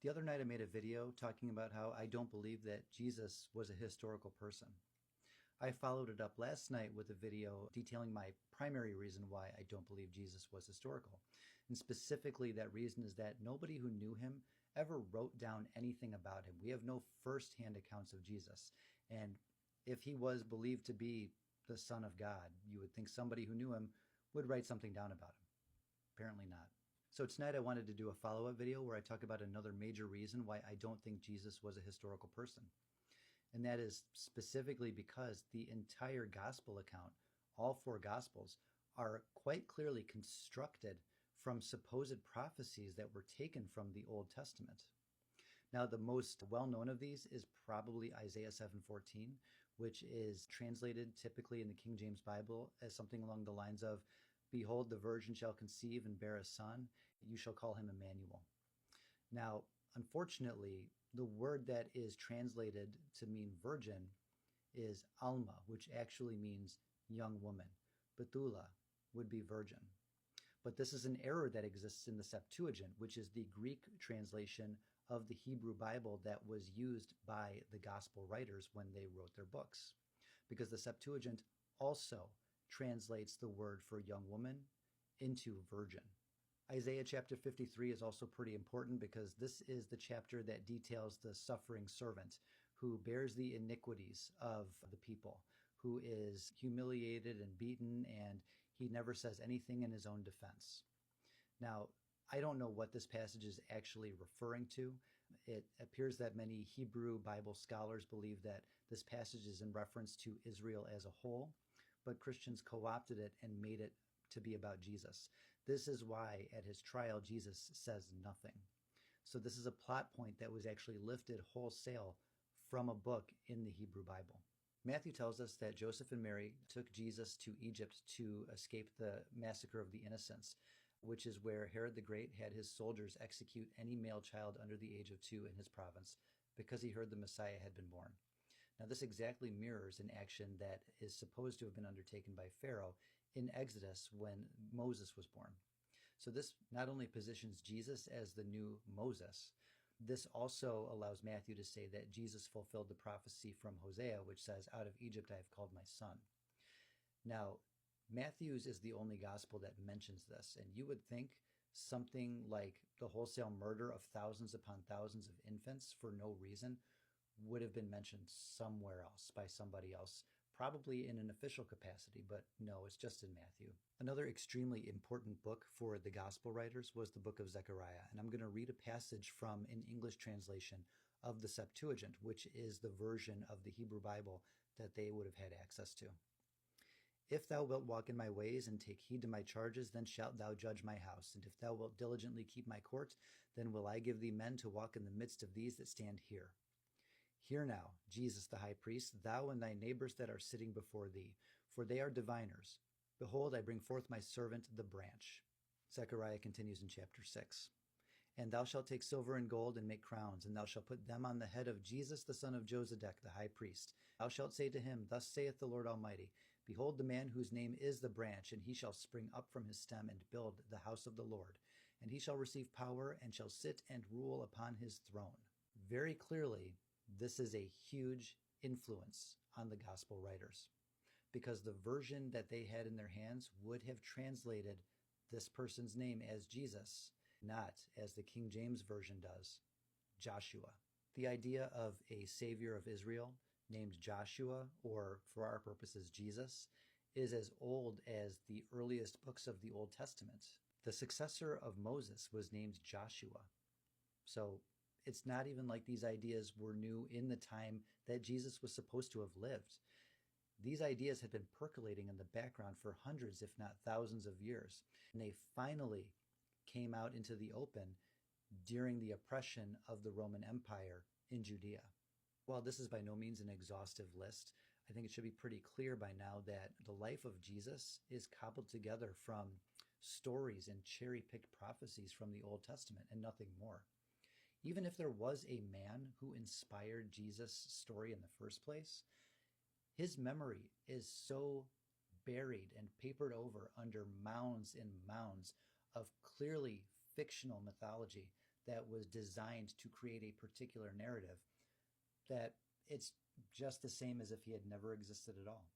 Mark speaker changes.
Speaker 1: The other night I made a video talking about how I don't believe that Jesus was a historical person. I followed it up last night with a video detailing my primary reason why I don't believe Jesus was historical. And specifically, that reason is that nobody who knew him ever wrote down anything about him. We have no first-hand accounts of Jesus. And if he was believed to be the Son of God, you would think somebody who knew him would write something down about him. Apparently not. So tonight I wanted to do a follow-up video where I talk about another major reason why I don't think Jesus was a historical person. And that is specifically because the entire gospel account, all four gospels, are quite clearly constructed from supposed prophecies that were taken from the Old Testament. Now, the most well-known of these is probably Isaiah 7:14, which is translated typically in the King James Bible as something along the lines of, "Behold, the virgin shall conceive and bear a son, you shall call him Emmanuel." Now, unfortunately, the word that is translated to mean virgin is Alma, which actually means young woman. Betula would be virgin. But this is an error that exists in the Septuagint, which is the Greek translation of the Hebrew Bible that was used by the gospel writers when they wrote their books. Because the Septuagint also translates the word for young woman into virgin. Isaiah chapter 53 is also pretty important because this is the chapter that details the suffering servant who bears the iniquities of the people, who is humiliated and beaten, and he never says anything in his own defense. Now, I don't know what this passage is actually referring to. It appears that many Hebrew Bible scholars believe that this passage is in reference to Israel as a whole, but Christians co-opted it and made it to be about Jesus. This is why at his trial Jesus says nothing. So this is a plot point that was actually lifted wholesale from a book in the Hebrew Bible. Matthew tells us that Joseph and Mary took Jesus to Egypt to escape the massacre of the innocents, which is where Herod the Great had his soldiers execute any male child under the age of 2 in his province because he heard the Messiah had been born. Now, this exactly mirrors an action that is supposed to have been undertaken by Pharaoh in Exodus when Moses was born. So this not only positions Jesus as the new Moses, this also allows Matthew to say that Jesus fulfilled the prophecy from Hosea, which says, "Out of Egypt I have called my son." Now, Matthew's is the only gospel that mentions this, and you would think something like the wholesale murder of thousands upon thousands of infants for no reason would have been mentioned somewhere else by somebody else, probably in an official capacity, but no, it's just in Matthew. Another extremely important book for the gospel writers was the book of Zechariah, and I'm going to read a passage from an English translation of the Septuagint, which is the version of the Hebrew Bible that they would have had access to. "If thou wilt walk in my ways and take heed to my charges, then shalt thou judge my house. And if thou wilt diligently keep my court, then will I give thee men to walk in the midst of these that stand here. Hear now, Jesus the high priest, thou and thy neighbors that are sitting before thee, for they are diviners. Behold, I bring forth my servant, the branch." Zechariah continues in chapter 6. "And thou shalt take silver and gold and make crowns, and thou shalt put them on the head of Jesus the son of Josedech, the high priest. Thou shalt say to him, Thus saith the Lord Almighty, Behold the man whose name is the branch, and he shall spring up from his stem and build the house of the Lord. And he shall receive power and shall sit and rule upon his throne." Very clearly, this is a huge influence on the gospel writers, because the version that they had in their hands would have translated this person's name as Jesus, not as the King James Version does, Joshua. The idea of a savior of Israel named Joshua, or for our purposes Jesus, is as old as the earliest books of the Old Testament. The successor of Moses was named Joshua. So it's not even like these ideas were new in the time that Jesus was supposed to have lived. These ideas had been percolating in the background for hundreds, if not thousands of years. And they finally came out into the open during the oppression of the Roman Empire in Judea. While this is by no means an exhaustive list, I think it should be pretty clear by now that the life of Jesus is cobbled together from stories and cherry-picked prophecies from the Old Testament and nothing more. Even if there was a man who inspired Jesus' story in the first place, his memory is so buried and papered over under mounds and mounds of clearly fictional mythology that was designed to create a particular narrative, that it's just the same as if he had never existed at all.